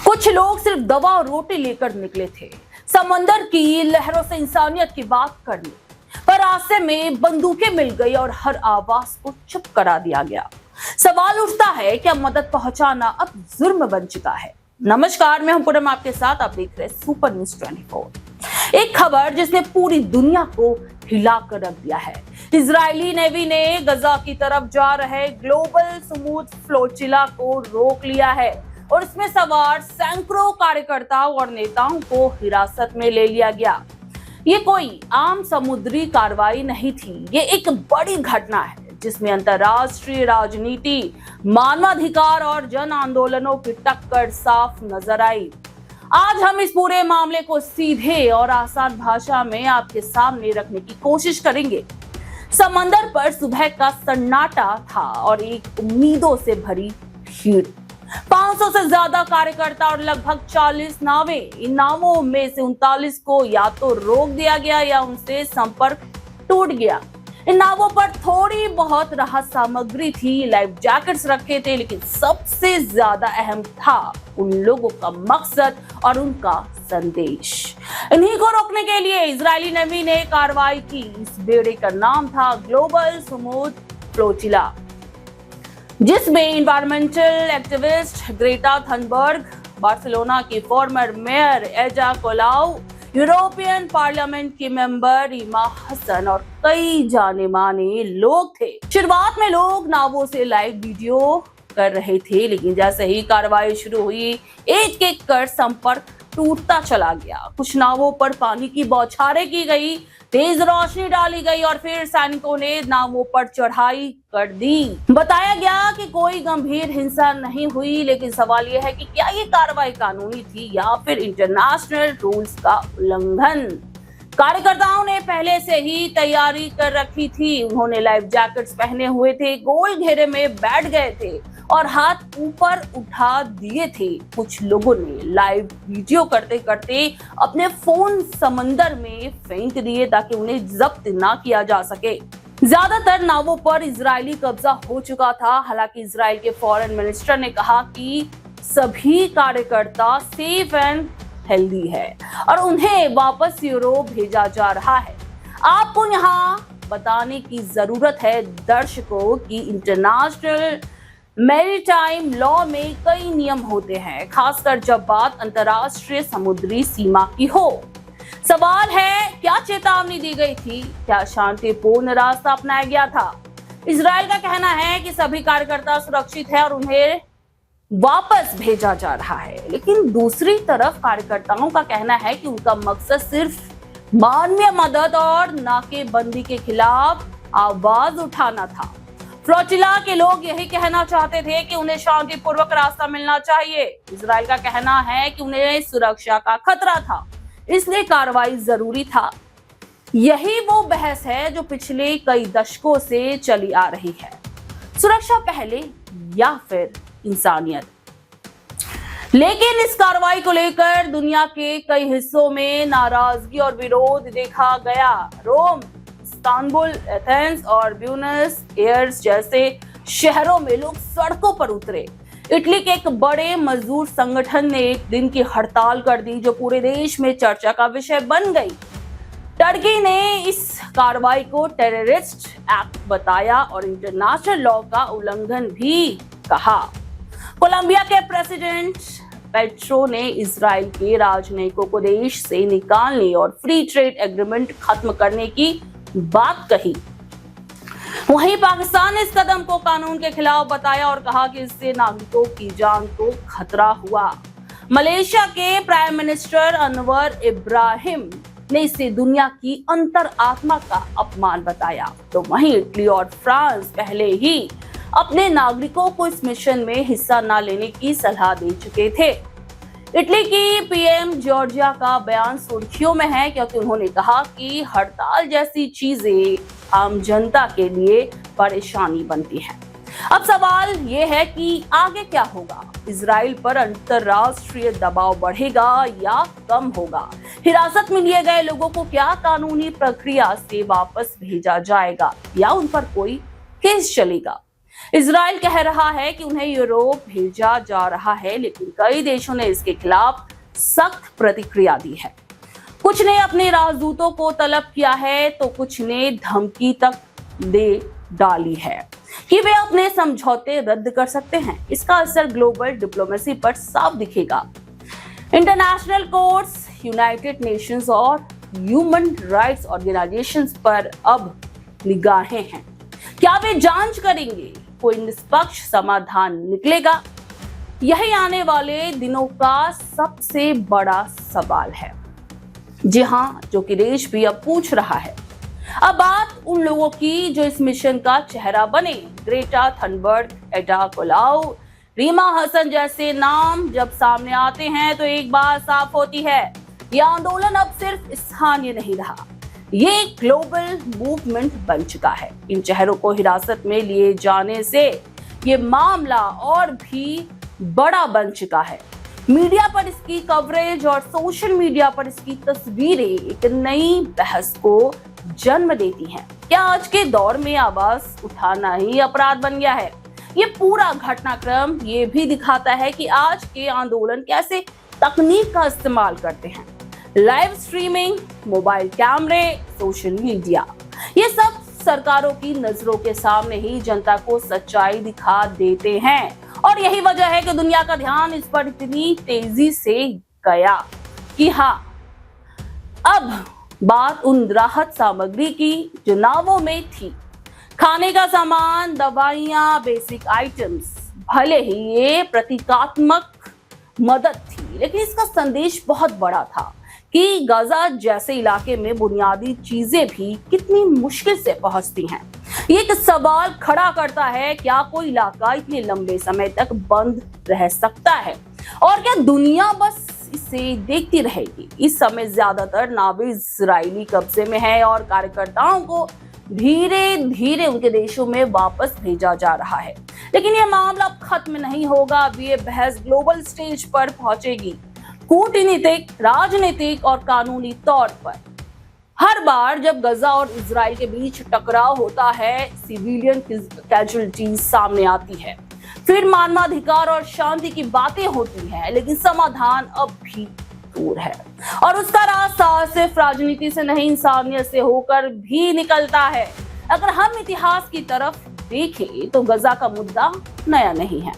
कुछ लोग सिर्फ दवा और रोटी लेकर निकले थे, समंदर की लहरों से इंसानियत की बात करने, पर रास्ते में बंदूकें मिल गई और हर आवाज को चुप करा दिया गया। सवाल उठता है कि अब मदद पहुंचाना अब जुर्म बन चुका है। नमस्कार, मैं हूं पूनम, आपके साथ। आप देख रहे हैं सुपर न्यूज 24। एक खबर जिसने पूरी दुनिया को हिला कर रख दिया है। इजरायली नेवी ने गजा की तरफ जा रहे ग्लोबल स्मूथ फ्लोचिला को रोक लिया है और इसमें सवार सैकड़ों कार्यकर्ताओं और नेताओं को हिरासत में ले लिया गया। ये कोई आम समुद्री कार्रवाई नहीं थी, ये एक बड़ी घटना है जिसमें अंतर्राष्ट्रीय राजनीति, मानवाधिकार और जन आंदोलनों की टक्कर साफ नजर आई। आज हम इस पूरे मामले को सीधे और आसान भाषा में आपके सामने रखने की कोशिश करेंगे। समंदर पर सुबह का सन्नाटा था और एक उम्मीदों से भरी भीड़। 500 से ज्यादा कार्यकर्ता और लगभग 40 नावें। इन नावों में से 39 को या तो रोक दिया गया या उनसे संपर्क टूट गया। इन नावों पर थोड़ी बहुत राहत सामग्री थी, लाइफ जैकेट्स रखे थे, लेकिन सबसे ज्यादा अहम था उन लोगों का मकसद और उनका संदेश। इन्हीं को रोकने के लिए इजरायली नेवी ने कार्रवाई की। इस बेड़े का नाम था ग्लोबल स्मूथ फ्लोचिला, जिसमें environmental activist Greta Thunberg, Barcelona की फॉर्मर मेयर एजा कोलाउ, यूरोपियन पार्लियामेंट की मेंबर रीमा हसन और कई जाने माने लोग थे। शुरुआत में लोग नावों से लाइव वीडियो कर रहे थे, लेकिन जैसे ही कार्रवाई शुरू हुई, एक एक कर संपर्क टूटता चला गया। कुछ नावों पर पानी की बौछारें की गई, तेज रोशनी डाली गई और फिर सैनिकों ने नावों पर चढ़ाई कर दी। बताया गया कि कोई गंभीर हिंसा नहीं हुई, लेकिन सवाल यह है कि क्या ये कार्रवाई कानूनी थी या फिर इंटरनेशनल रूल्स का उल्लंघन। कार्यकर्ताओं ने पहले से ही तैयारी कर रखी थी। उन्होंने लाइफ जैकेट्स पहने हुए थे, गोल घेरे में बैठ गए थे और हाथ ऊपर उठा दिए थे। कुछ लोगों ने लाइव वीडियो करते करते अपने फोन समंदर में फेंक दिए ताकि उन्हें जब्त ना किया जा सके। ज्यादातर नावों पर इजरायली कब्जा हो चुका था। हालांकि इजराइल के फॉरेन मिनिस्टर ने कहा कि सभी कार्यकर्ता सेफ एंड हेल्दी है और उन्हें वापस यूरोप भेजा जा रहा है। आपको यहाँ बताने की जरूरत है दर्शकों की इंटरनेशनल मैरीटाइम लॉ में कई नियम होते हैं, खासकर जब बात अंतर्राष्ट्रीय समुद्री सीमा की हो। सवाल है, क्या चेतावनी दी गई थी? क्या शांतिपूर्ण रास्ता अपनाया गया था? इजराइल का कहना है कि सभी कार्यकर्ता सुरक्षित है और उन्हें वापस भेजा जा रहा है, लेकिन दूसरी तरफ कार्यकर्ताओं का कहना है कि उनका मकसद सिर्फ मानवीय मदद और नाकेबंदी के खिलाफ आवाज उठाना था। फ्लोचिला के लोग यही कहना चाहते थे कि उन्हें शांतिपूर्वक रास्ता मिलना चाहिए। इजराइल का कहना है कि उन्हें सुरक्षा का खतरा था, इसलिए कार्रवाई जरूरी था। यही वो बहस है जो पिछले कई दशकों से चली आ रही है, सुरक्षा पहले या फिर इंसानियत। लेकिन इस कार्रवाई को लेकर दुनिया के कई हिस्सों में नाराजगी और विरोध देखा गया। रोम, इस्तांबुल, एथेंस और ब्यूनस एयर्स जैसे शहरों में लोग सड़कों पर उतरे। इटली के एक बड़े मजदूर संगठन ने एक दिन की हड़ताल कर दी, जो पूरे देश में चर्चा का विषय बन गई। टर्की ने इस कार्रवाई को टेररिस्ट एक्ट बताया और इंटरनेशनल लॉ का उल्लंघन भी कहा। कोलंबिया के प्रेसिडेंट पेट्रो ने इजराइल के राजनयिकों को देश से निकालने और फ्री ट्रेड एग्रीमेंट खत्म करने की बात कही। वहीं पाकिस्तान ने इस कदम को कानून के खिलाफ बताया और कहा कि इससे नागरिकों की जान को खतरा हुआ। मलेशिया के प्राइम मिनिस्टर अनवर इब्राहिम ने इसे दुनिया की अंतरात्मा का अपमान बताया। तो वहीं इटली और फ्रांस पहले ही अपने नागरिकों को इस मिशन में हिस्सा न लेने की सलाह दे चुके थे। इटली की पीएम जॉर्जिया का बयान सुर्खियों में है, क्योंकि उन्होंने कहा कि हड़ताल जैसी चीजें आम जनता के लिए परेशानी बनती है। अब सवाल ये है कि आगे क्या होगा? इजराइल पर अंतर्राष्ट्रीय दबाव बढ़ेगा या कम होगा? हिरासत में लिए गए लोगों को क्या कानूनी प्रक्रिया से वापस भेजा जाएगा या उन पर कोई केस चलेगा? इजराइल कह रहा है कि उन्हें यूरोप भेजा जा रहा है, लेकिन कई देशों ने इसके खिलाफ सख्त प्रतिक्रिया दी है। कुछ ने अपने राजदूतों को तलब किया है तो कुछ ने धमकी तक दे डाली है कि वे अपने समझौते रद्द कर सकते हैं। इसका असर ग्लोबल डिप्लोमेसी पर साफ दिखेगा। इंटरनेशनल कोर्ट्स, यूनाइटेड नेशंस और ह्यूमन राइट्स ऑर्गेनाइजेशंस पर अब निगाहें हैं। क्या वे जांच करेंगे? कोई निष्पक्ष समाधान निकलेगा? यही आने वाले दिनों का सबसे बड़ा सवाल है। जी हाँ, जो कि देश भी अब पूछ रहा है। अब बात उन लोगों की जो इस मिशन का चेहरा बने। ग्रेटा थनबर्ग, एडा कोलाउ, रीमा हसन जैसे नाम जब सामने आते हैं तो एक बात साफ होती है, यह आंदोलन अब सिर्फ स्थानीय नहीं रहा, ये एक ग्लोबल मूवमेंट बन चुका है। इन चेहरों को हिरासत में लिए जाने से ये मामला और भी बड़ा बन चुका है। मीडिया पर इसकी कवरेज और सोशल मीडिया पर इसकी तस्वीरें एक नई बहस को जन्म देती हैं। क्या आज के दौर में आवाज उठाना ही अपराध बन गया है? ये पूरा घटनाक्रम ये भी दिखाता है कि आज के आंदोलन कैसे तकनीक का इस्तेमाल करते हैं। लाइव स्ट्रीमिंग, मोबाइल कैमरे, सोशल मीडिया, ये सब सरकारों की नजरों के सामने ही जनता को सच्चाई दिखा देते हैं। और यही वजह है कि दुनिया का ध्यान इस पर इतनी तेजी से गया कि हाँ, अब बात उन राहत सामग्री की जो नावों में थी। खाने का सामान, दवाइयां, बेसिक आइटम्स। भले ही ये प्रतीकात्मक मदद थी, लेकिन इसका संदेश बहुत बड़ा था कि गाजा जैसे इलाके में बुनियादी चीजें भी कितनी मुश्किल से पहुंचती हैं। ये एक सवाल खड़ा करता है, क्या कोई इलाका इतने लंबे समय तक बंद रह सकता है? और क्या दुनिया बस इसे देखती रहेगी? इस समय ज्यादातर नावें इजरायली कब्जे में है और कार्यकर्ताओं को धीरे धीरे उनके देशों में वापस भेजा जा रहा है। लेकिन यह मामला अब खत्म नहीं होगा। अब ये बहस ग्लोबल स्टेज पर पहुंचेगी, कूटनीतिक, राजनीतिक और कानूनी तौर पर। हर बार जब गाजा और इजराइल के बीच टकराव होता है, सिविलियन कैजुअलिटीज सामने आती है, फिर मानवाधिकार और शांति की बातें होती हैं, लेकिन समाधान अब भी दूर है। और उसका रास्ता सिर्फ राजनीति से नहीं, इंसानियत से होकर भी निकलता है। अगर हम इतिहास की तरफ देखें तो गाजा का मुद्दा नया नहीं है।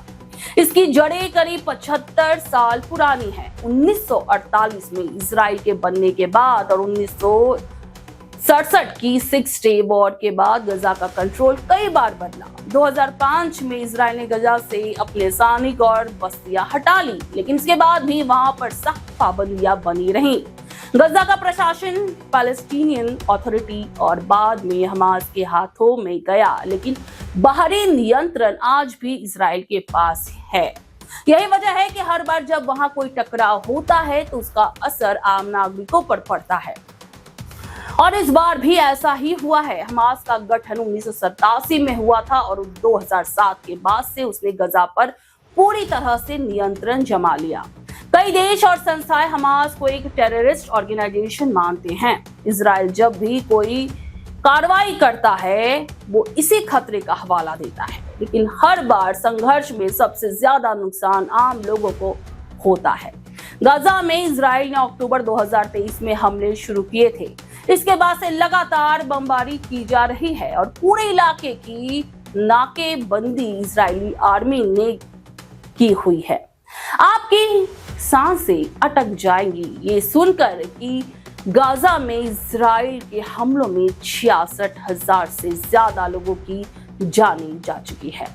इसकी जड़ें करीब 75 साल पुरानी है। 1948 में इजराइल के बनने के बाद और 1967 की 6 डे वॉर के बाद गाजा का कंट्रोल कई बार बदला। 2005 में इजराइल ने गाजा से अपने सैनिक और बस्तियां हटा ली, लेकिन इसके बाद भी वहां पर सख्त पाबंदियां बनी रहीं। गाजा का प्रशासन पैलेस्टीनियन अथॉरिटी और बाद में हमास के हाथों में गया, लेकिन बाहरी नियंत्रण आज भी इजराइल के पास है। यही वजह है कि हर बार जब वहां कोई टकराव होता है तो उसका असर आम नागरिकों पर पड़ता है। और इस बार भी ऐसा ही हुआ है। हमास का गठन 1987 में हुआ था और 2007 के बाद से उसने गाजा पर पूरी तरह से नियंत्रण जमा लिया। कई देश और संस्थाएं हमास को एक टेररिस्ट ऑर्गेनाइजेशन मानते हैं। इजराइल जब भी कोई कार्रवाई करता है वो इसी खतरे का हवाला देता है, लेकिन हर बार संघर्ष में सबसे ज्यादा नुकसान आम लोगों को होता है। गाजा में इजराइल ने अक्टूबर 2023 में हमले शुरू किए थे। इसके बाद से लगातार बमबारी की जा रही है और पूरे इलाके की नाकेबंदी इजरायली आर्मी ने की हुई है। आपकी सांसें अटक जाएंगी ये सुनकर कि गाजा में इजराइल के हमलों में 66,000 से ज्यादा लोगों की जानें जा चुकी है।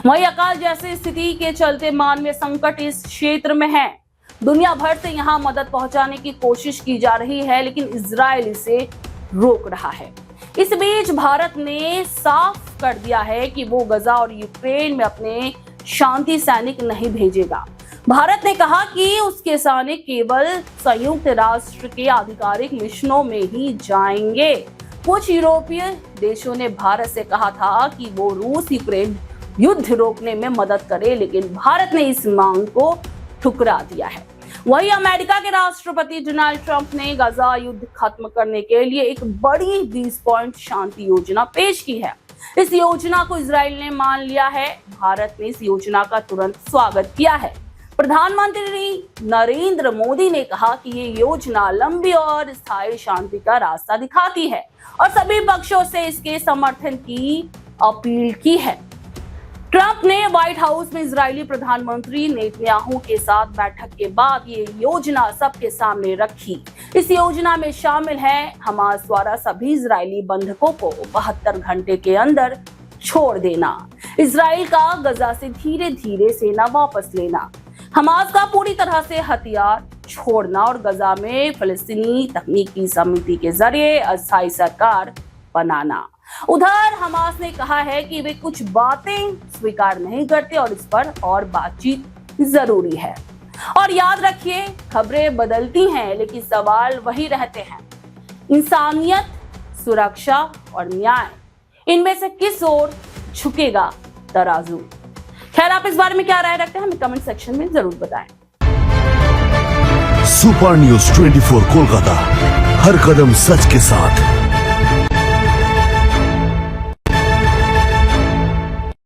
वहीं अकाल जैसी स्थिति के चलते मानवीय संकट इस क्षेत्र में है। दुनिया भर से यहां मदद पहुंचाने की कोशिश की जा रही है, लेकिन इजराइल इसे रोक रहा है। इस बीच भारत ने साफ कर दिया है कि वो गाजा और यूक्रेन में अपने शांति सैनिक नहीं भेजेगा। भारत ने कहा कि उसके सैनिक केवल संयुक्त राष्ट्र के आधिकारिक मिशनों में ही जाएंगे। कुछ यूरोपीय देशों ने भारत से कहा था कि वो रूस यूक्रेन युद्ध रोकने में मदद करे, लेकिन भारत ने इस मांग को ठुकरा दिया है। वहीं अमेरिका के राष्ट्रपति डोनाल्ड ट्रंप ने गाजा युद्ध खत्म करने के लिए एक बड़ी 20 पॉइंट शांति योजना पेश की है। इस योजना को इजराइल ने मान लिया है। भारत ने इस योजना का तुरंत स्वागत किया है। प्रधानमंत्री नरेंद्र मोदी ने कहा कि ये योजना लंबी और स्थायी शांति का रास्ता दिखाती है और सभी पक्षों से इसके समर्थन की अपील की है। ट्रंप ने व्हाइट हाउस में इजरायली प्रधानमंत्री नेतन्याहू के साथ बैठक के बाद ये योजना सबके सामने रखी। इस योजना में शामिल है हमास द्वारा सभी इजरायली बंधकों को 72 घंटे के अंदर छोड़ देना, इजराइल का गजा से धीरे धीरे सेना वापस लेना, हमास का पूरी तरह से हथियार छोड़ना और गजा में फिलिस्तीनी तकनीकी समिति के जरिए अस्थायी सरकार बनाना। उधर हमास ने कहा है कि वे कुछ बातें स्वीकार नहीं करते और इस पर और बातचीत जरूरी है। और याद रखिए, खबरें बदलती हैं लेकिन सवाल वही रहते हैं। इंसानियत, सुरक्षा और न्याय, इनमें से किस ओर झुकेगा तराजू? खैर, आप इस बारे में क्या राय रखते हैं हमें कमेंट सेक्शन में जरूर बताएं। सुपर न्यूज 24 कोलकाता, हर कदम सच के साथ।